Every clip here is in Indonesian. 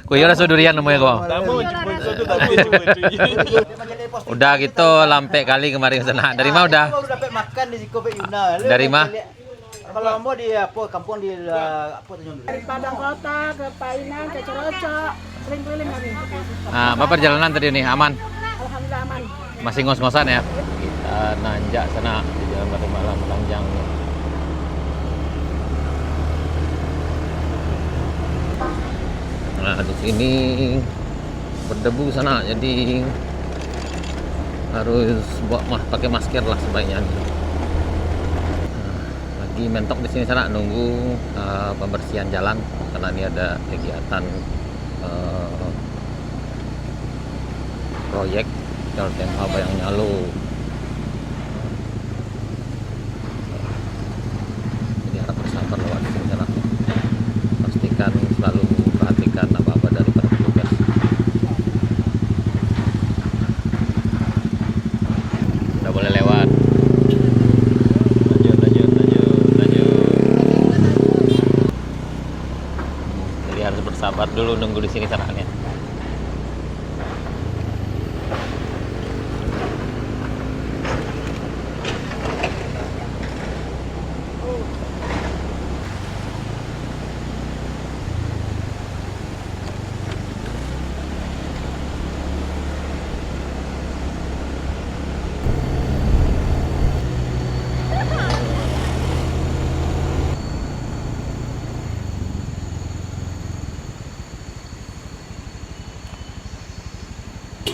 Kuyo rasa durian namanya kok. Udah gitu lampe kali kemarin sana. Dari mana udah? Baru dapat makan di Siko Yuna. Dari mana? Kalau mau di apa kampung di apa Tanjung dulu. Dari Padang Kota ke Painan ke Corocok, keliling-keliling kami. Bapak perjalanan tadi nih aman? Alhamdulillah aman. Masih ngos-ngosan ya? Kita nanjak sana di jalan Batu Malam Panjang. Nah di sini berdebu sana, jadi harus pakai masker lah sebaiknya. Lagi mentok di sini sana nunggu pembersihan jalan karena ini ada kegiatan proyek LTMH Bayang Nyalu. Jadi harap bersabar lewat sini sana. Pastikan selalu perhatikan apa-apa dari para petugas. Udah boleh lewat. Lanjut. Jadi harus bersabar dulu nunggu di sini sananya.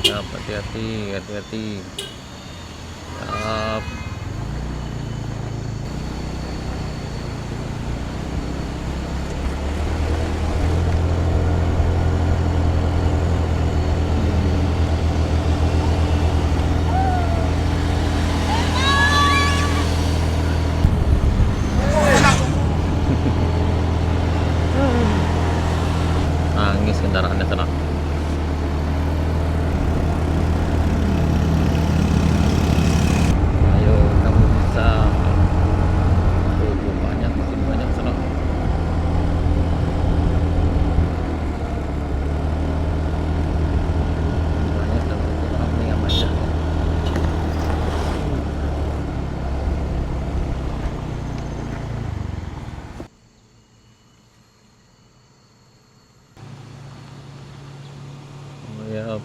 Siap, hati-hati. Siap. Nangis kendaraannya tenang. Ayo kamu bisa. Banyak, makin banyak sana. Banyak dan makin ramai yang banyak. Ya.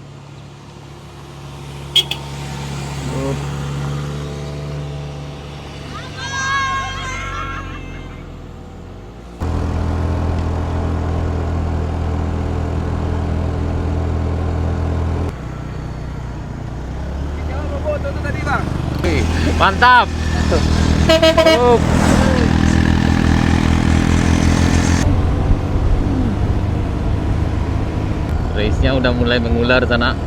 Mantap. Race-nya udah mulai mengular sana.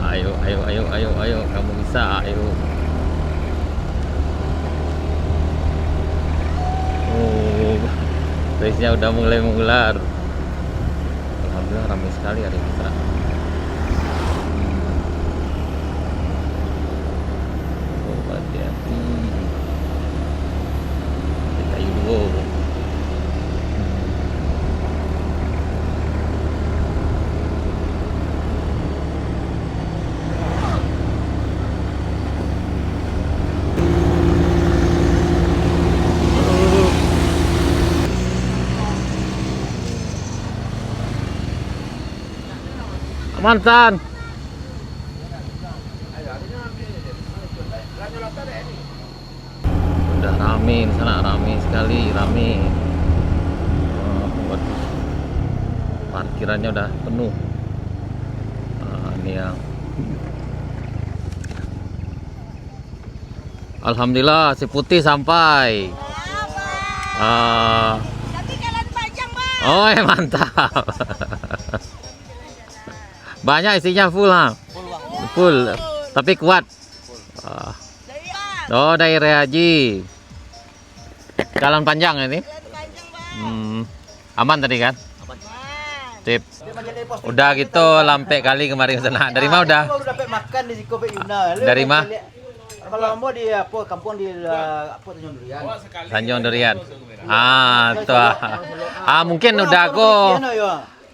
Ayo, kamu bisa, ayo. Race-nya udah mulai mengular. Alhamdulillah ramai sekali hari ini sana. Hati-hati. Di kayu dulu. Mantan. Udah rame di sana, rame sekali, rame. Waduh. Parkirannya udah penuh. Ini yang Alhamdulillah si putih sampai. Tapi jalan panjang, Bang. Oh, mantap. Banyak isinya full ha. Full. Tapi kuat. Oh, daerah Haji. Jalan panjang ini. Aman tadi kan? Sip. Udah gitu lampe kali kemarin sana. Dari mana udah? Baru dapat makan di Siko Yuna. Dari mana? Kalau Ambo di apa kampung di apa Tanjung Durian. Tanjung Durian. Tuh. Mungkin udah aku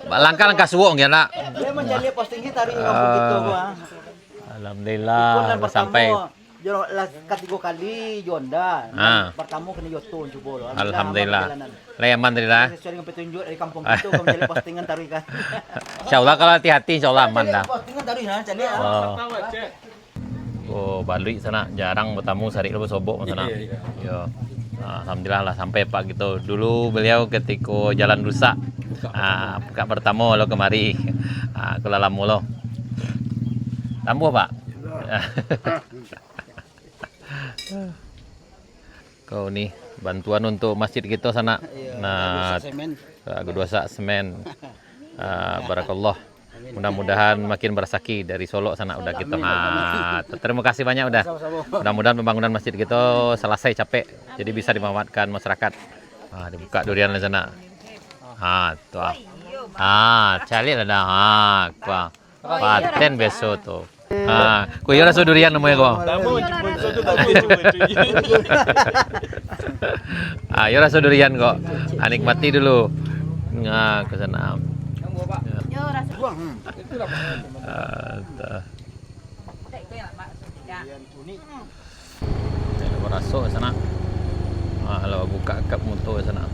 langkah-langkah suwung ya nak. Dia mencari postingnya dari kampung gitu gua. Alhamdulillah udah sampai. Yo ketiga kali Jonda. Pertama kena Yoto coba. Alhamdulillah. Leman dah. Sesuai dengan petunjuk dari kampung itu kamu jadi postingan tari kan. Insyaallah kalau hati-hati insyaallah aman dah. Postingan tari nah cari. Oh, balik sana jarang bertamu sari lu sobok sana. Yo. Alhamdulillah lah sampai Pak gitu. Dulu beliau ketika jalan rusak. Buka bertamu lo kemari. Ke dalam mulo. Tambuh Pak. Kau nih bantuan untuk masjid kita sana. Nah, kedua sak semen. Barakallah. Mudah-mudahan makin bersaki dari Solo sana udah gitu. Terima kasih banyak udah. Mudah-mudahan pembangunan masjid kita selesai capek. Jadi bisa dimanfaatkan masyarakat. Dibuka durian di sana. Tuh. Cari lah dah. Paten besok tuh. Kuyo rasa durian namanya kok. Ayo rasa durian kok. Nikmati dulu. Ke sana. Yo rasa buang. Masuk ke sana. Kalau buka kap motor ke sana.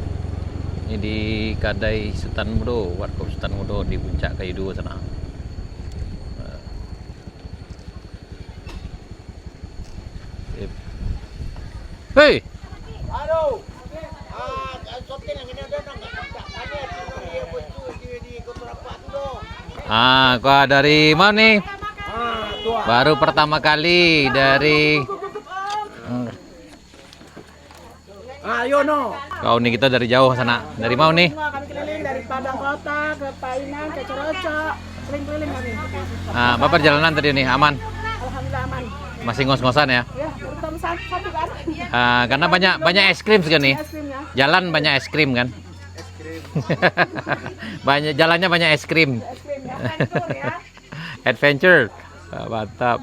Ini di Kadai Sultan Mudo, Warkop Sultan Mudo di Puncak Kayu Dua sana. Hei. Aduh. Sotin yang ini ada enggak tanya dia bocor di keberapa tu. Kau dari mana nih? Baru pertama kali dari Ayo no. Kau nih kita dari jauh sana. Dari mana nih? Kami keliling dari Padang Kota ke Painan ke Corocok. Keliling-keliling kami. Bapak perjalanan tadi nih aman? Alhamdulillah aman. Masih ngos-ngosan ya? Ya, terutama satu kan. Karena banyak es krim kan nih. Es krimnya. Jalan banyak es krim kan? Banyak jalannya banyak es krim. Es krim ya. Adventure ya. Adventure. Mantap.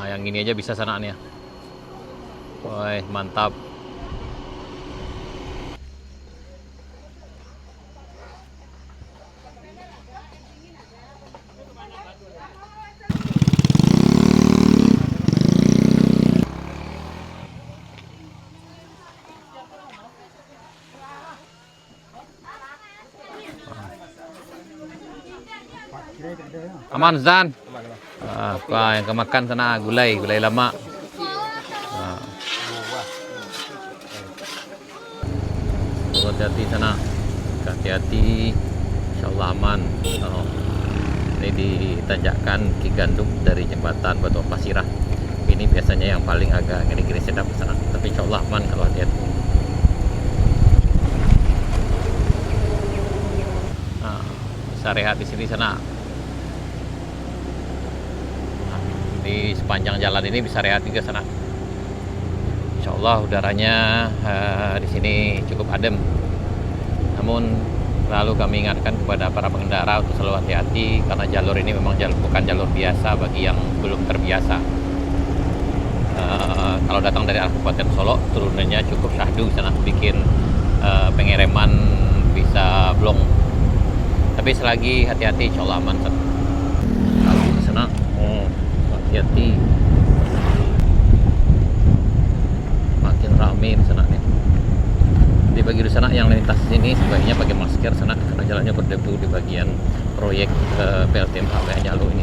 Yang ini aja bisa sana nih ya. Woi, mantap. Aman Zan. Apa yang kemakan sana gulai lama. Hati-hati sana. Hati-hati. Insyaallah aman. Ini ditanjakan Ki Gandum dari jembatan Batu Pasirah. Ini biasanya yang paling agak ngeri-ngeri sedap sana. Tapi insyaallah aman kalau hati-hati. Bisa rehat di sini sana. Di sepanjang jalan ini bisa rehat juga sana. Insyaallah udaranya di sini cukup adem. Namun lalu kami ingatkan kepada para pengendara untuk selalu hati-hati karena jalur ini memang bukan jalur biasa bagi yang belum terbiasa. Kalau datang dari arah Kabupaten Solo turunannya cukup syahdu sana, bikin pengereman bisa blong. Tapi selagi hati-hati insyaallah aman sana. Kalau di sana hati-hati, makin rame di sana nih. Di bagi di sana yang lintas sini sebaiknya pakai masker sana karena jalannya berdebu di bagian proyek PLTMA Jalo ini.